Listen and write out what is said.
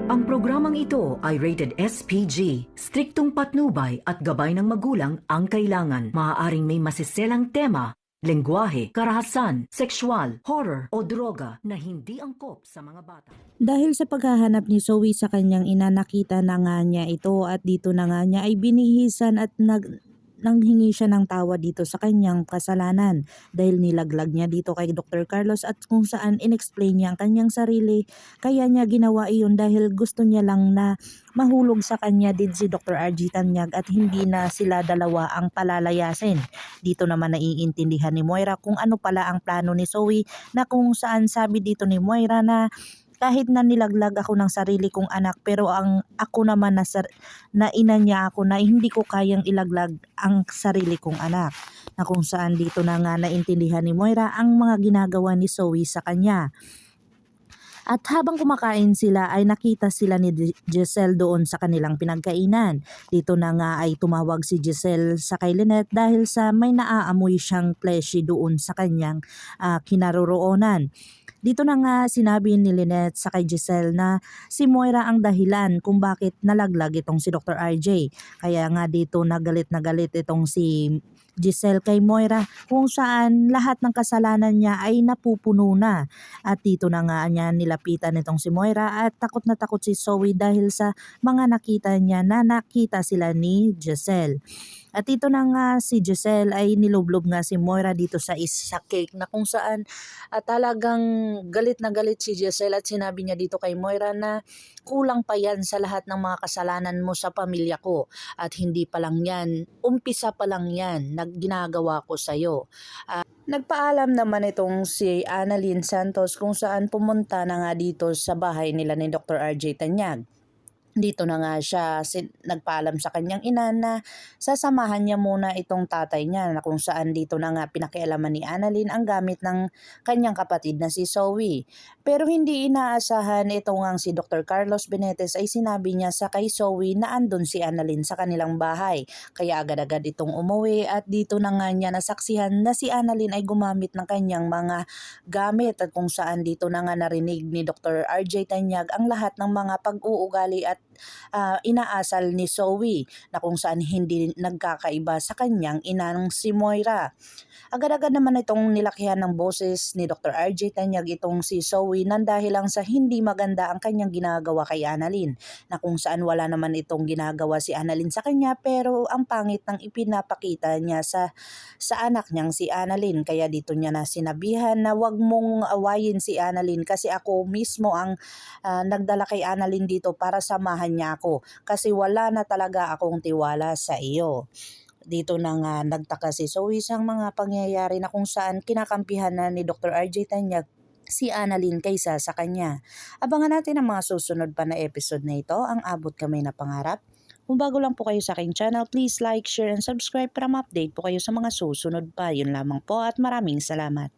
Ang programang ito ay rated SPG. Striktong patnubay at gabay ng magulang ang kailangan. Maaaring may masiselang tema, lengguwahe, karahasan, sexual, horror o droga na hindi angkop sa mga bata. Dahil sa paghahanap ni Zoe sa kanyang ina, nakita na nga niya ito at dito na nga niya ay binihisan at nanghingi siya ng tawad dito sa kanyang kasalanan dahil nilaglag niya dito kay Dr. Carlos at kung saan inexplain niya ang kanyang sarili. Kaya niya ginawa iyon dahil gusto niya lang na mahulog sa kanya din si Dr. RG Tanyag at hindi na sila dalawa ang palalayasin. Dito naman naiintindihan ni Moira kung ano pala ang plano ni Zoe, na kung saan sabi dito ni Moira na kahit na nilaglag ako ng sarili kong anak, pero ang ako naman na ina niya ako na hindi ko kayang ilaglag ang sarili kong anak. Na kung saan dito na nga naintindihan ni Moira ang mga ginagawa ni Zoe sa kanya. At habang kumakain sila ay nakita sila ni Giselle doon sa kanilang pinagkainan. Dito na nga ay tumawag si Giselle sa kay Lynette dahil sa may naaamoy siyang fleshy doon sa kanyang kinaroroonan. Dito na nga sinabi ni Lynette sa kay Giselle na si Moira ang dahilan kung bakit nalaglag itong si Dr. RJ. Kaya nga dito na galit itong si Giselle kay Moira kung saan lahat ng kasalanan niya ay napupuno na. At dito na nga niya nilapitan itong si Moira at takot na takot si Zoe dahil sa mga nakita niya na nakita sila ni Giselle. At dito na nga si Giselle ay nilublob nga si Moira dito sa isa cake na kung saan talagang galit na galit si Giselle at sinabi niya dito kay Moira na kulang pa yan sa lahat ng mga kasalanan mo sa pamilya ko at hindi pa lang yan, umpisa pa lang yan na ginagawa ko sa'yo. Nagpaalam naman itong si Annalyn Santos kung saan pumunta na nga dito sa bahay nila ni Dr. RJ Tanyag. Dito na nga siya nagpaalam sa kanyang ina na sasamahan niya muna itong tatay niya, na kung saan dito na nga pinakialaman ni Annalyn ang gamit ng kanyang kapatid na si Zoe. Pero hindi inaasahan itong ang si Dr. Carlos Benitez ay sinabi niya sa kay Zoe na andun si Annalyn sa kanilang bahay. Kaya agad-agad itong umuwi at dito na nga niya nasaksihan na si Annalyn ay gumamit ng kanyang mga gamit at kung saan dito na nga narinig ni Dr. RJ Tanyag ang lahat ng mga pag-uugali at inaasal ni Zoe na kung saan hindi nagkakaiba sa kanyang inang si Moira. Agad-agad naman itong nilakihan ng boses ni Dr. RJ Tanyag itong si Zoe nang dahil lang sa hindi maganda ang kanyang ginagawa kay Annalyn, na kung saan wala naman itong ginagawa si Annalyn sa kanya pero ang pangit ng ipinapakita niya sa anak niyang si Annalyn. Kaya dito niya na sinabihan na wag mong awayin si Annalyn kasi ako mismo ang nagdala kay Annalyn dito para samahan niya ako kasi wala na talaga akong tiwala sa iyo. Dito na nga nagtaka si Zoe sa mga pangyayari na kung saan kinakampihan na ni Dr. RJ Tanyag si Annalyn kaysa sa kanya. Abangan natin ang mga susunod pa na episode na ito, ang Abot Kamay na Pangarap. Kung bago lang po kayo sa aking channel, please like, share, and subscribe para ma-update po kayo sa mga susunod pa. Yun lamang po at maraming salamat.